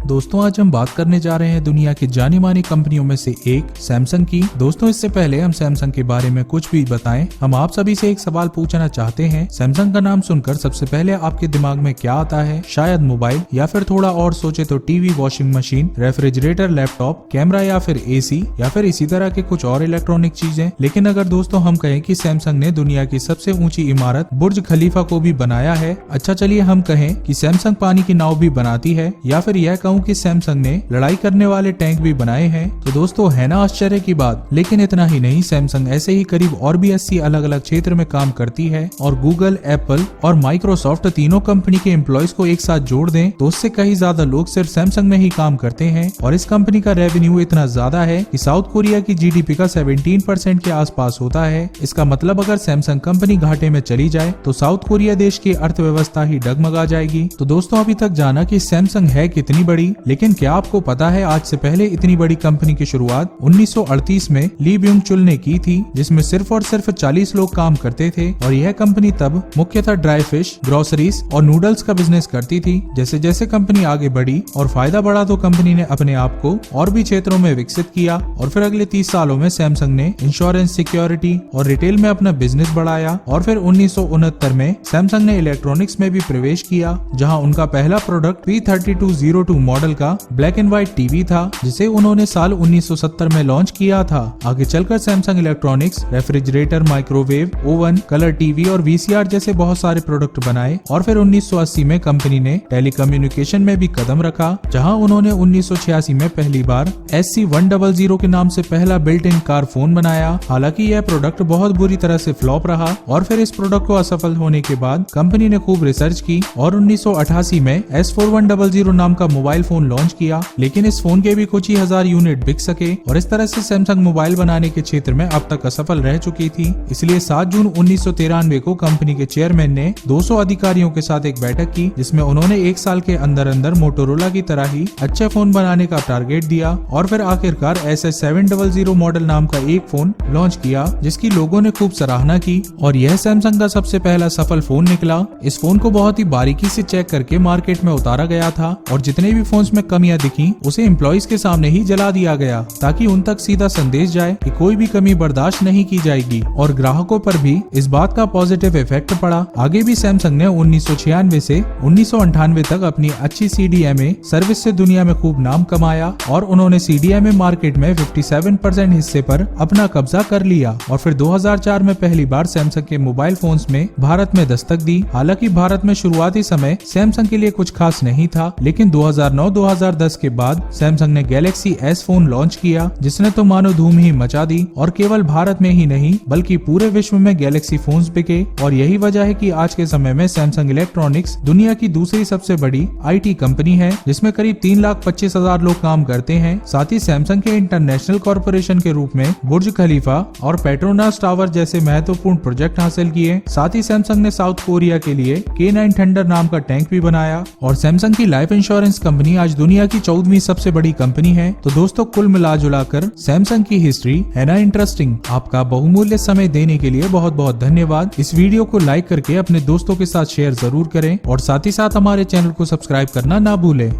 दोस्तों आज हम बात करने जा रहे हैं दुनिया की जानी मानी कंपनियों में से एक सैमसंग की। दोस्तों इससे पहले हम सैमसंग के बारे में कुछ भी बताएं, हम आप सभी से एक सवाल पूछना चाहते हैं। सैमसंग का नाम सुनकर सबसे पहले आपके दिमाग में क्या आता है? शायद मोबाइल, या फिर थोड़ा और सोचे तो TV, washing machine, refrigerator, laptop, camera या फिर एसी या फिर इसी तरह के कुछ और इलेक्ट्रॉनिक चीजें। लेकिन अगर दोस्तों हम कहें कि सैमसंग ने दुनिया की सबसे ऊंची इमारत बुर्ज खलीफा को भी बनाया है, अच्छा चलिए हम कहें कि सैमसंग पानी की नाव भी बनाती है, या फिर यह कहूँ कि सैमसंग ने लड़ाई करने वाले टैंक भी बनाए हैं, तो दोस्तों है ना आश्चर्य की बात। लेकिन इतना ही नहीं, सैमसंग ऐसे ही करीब और भी 80 अलग अलग क्षेत्र में काम करती है और गूगल, एप्पल और माइक्रोसॉफ्ट तीनों कंपनी के एम्प्लॉयज को एक साथ जोड़ दें तो उससे कहीं ज्यादा लोग सिर्फ सैमसंग में ही काम करते हैं। और इस कंपनी का रेवेन्यू इतना ज्यादा है कि साउथ कोरिया की जीडीपी का 17% के आसपास होता है। इसका मतलब अगर सैमसंग कंपनी घाटे में चली जाए तो साउथ कोरिया देश की अर्थव्यवस्था ही डगमगा जाएगी। तो दोस्तों अभी तक जाना कि सैमसंग है कितनी बड़ी, लेकिन क्या आपको पता है आज से पहले इतनी बड़ी कंपनी की शुरुआत 1938 में ली ब्यूंग चुल ने की थी, जिसमें सिर्फ और सिर्फ 40 लोग काम करते थे। और यह कंपनी तब मुख्यतः ड्राई फिश, ग्रोसरीज और नूडल्स का बिजनेस करती थी। जैसे जैसे कंपनी आगे बढ़ी और फायदा बढ़ा तो कंपनी ने अपने आप को और भी क्षेत्रों में विकसित किया और फिर अगले 30 सालों में सैमसंग ने इंश्योरेंस, सिक्योरिटी और रिटेल में अपना बिजनेस बढ़ाया। और फिर 1969 में सैमसंग ने इलेक्ट्रॉनिक्स में भी प्रवेश किया, जहां उनका पहला प्रोडक्ट P3202 मॉडल का ब्लैक एंड व्हाइट टीवी था, जिसे उन्होंने साल 1970 में लॉन्च किया था। आगे चलकर Samsung electronics refrigerator, microwave, oven, colour TV और वीसीआर जैसे बहुत सारे प्रोडक्ट बनाए। और फिर 1980 में कंपनी ने टेलीकम्युनिकेशन में भी कदम रखा, जहां उन्होंने 1986 में पहली बार SC100 के नाम से पहला बिल्ट इन कार फोन बनाया। हालांकि यह प्रोडक्ट बहुत बुरी तरह से फ्लॉप रहा और फिर इस प्रोडक्ट को असफल होने के बाद कंपनी ने खूब रिसर्च की और 1988 में S4100 नाम का मोबाइल फोन लॉन्च किया। लेकिन इस फोन के भी कुछ ही हजार यूनिट बिक सके और इस तरह से सैमसंग मोबाइल बनाने के क्षेत्र में अब तक असफल रह चुकी थी। इसलिए 7 जून 1993 को कंपनी के चेयरमैन ने 200 अधिकारियों के साथ एक बैठक की, जिसमें उन्होंने 1 साल के अंदर अंदर मोटोरोला की तरह ही अच्छे फोन बनाने का टारगेट दिया। और फिर आखिरकार SS700 मॉडल नाम का एक फोन लॉन्च किया, जिसकी लोगों ने खूब सराहना की और यह सैमसंग का सबसे पहला सफल फोन निकला। इस फोन को बहुत ही बारीकी से चेक करके मार्केट में उतारा गया था और जितने भी फोन्स में कमियां दिखी उसे एम्प्लॉइज के सामने ही जला दिया गया, ताकि उन तक सीधा संदेश जाए कि कोई भी कमी बर्दाश्त नहीं की जाएगी। और ग्राहकों पर भी इस बात का पॉजिटिव इफेक्ट पड़ा। आगे भी सैमसंग ने 1996 से 1998 तक अपनी अच्छी CDMA सर्विस से दुनिया में खूब नाम कमाया और उन्होंने CDMA मार्केट में 57% हिस्से पर अपना कब्जा कर लिया। और फिर 2004 में पहली बार सैमसंग के मोबाइल फोन्स में भारत में दस्तक दी। हालांकि भारत में शुरुआती समय सैमसंग के लिए कुछ खास नहीं था, लेकिन 2009-2010 के बाद सैमसंग ने गैलेक्सी S फोन लॉन्च किया, जिसने तो मानो धूम ही मचा दी। और केवल भारत में ही नहीं बल्कि पूरे विश्व में गैलेक्सी फोन्स बिके। और यही वजह है कि आज के समय में सैमसंग इलेक्ट्रॉनिक्स दुनिया की दूसरी सबसे बड़ी IT कंपनी है, जिसमें करीब 3,25,000 लोग काम करते हैं। साथ ही सैमसंग के इंटरनेशनल कॉर्पोरेशन के रूप में बुर्ज खलीफा और पेट्रोनास टावर जैसे महत्वपूर्ण प्रोजेक्ट हासिल किए। साथ ही सैमसंग ने साउथ कोरिया के लिए K9 थंडर नाम का टैंक भी बनाया। और सैमसंग की लाइफ इंश्योरेंस कंपनी आज दुनिया की 14वीं सबसे बड़ी कंपनी है। तो दोस्तों कुल मिला जुला कर सैमसंग की हिस्ट्री है ना इंटरेस्टिंग। आपका बहुमूल्य समय देने के लिए बहुत बहुत धन्यवाद। इस वीडियो को लाइक करके अपने दोस्तों के साथ शेयर जरूर करें और साथ ही साथ हमारे चैनल को सब्सक्राइब करना ना भूलें।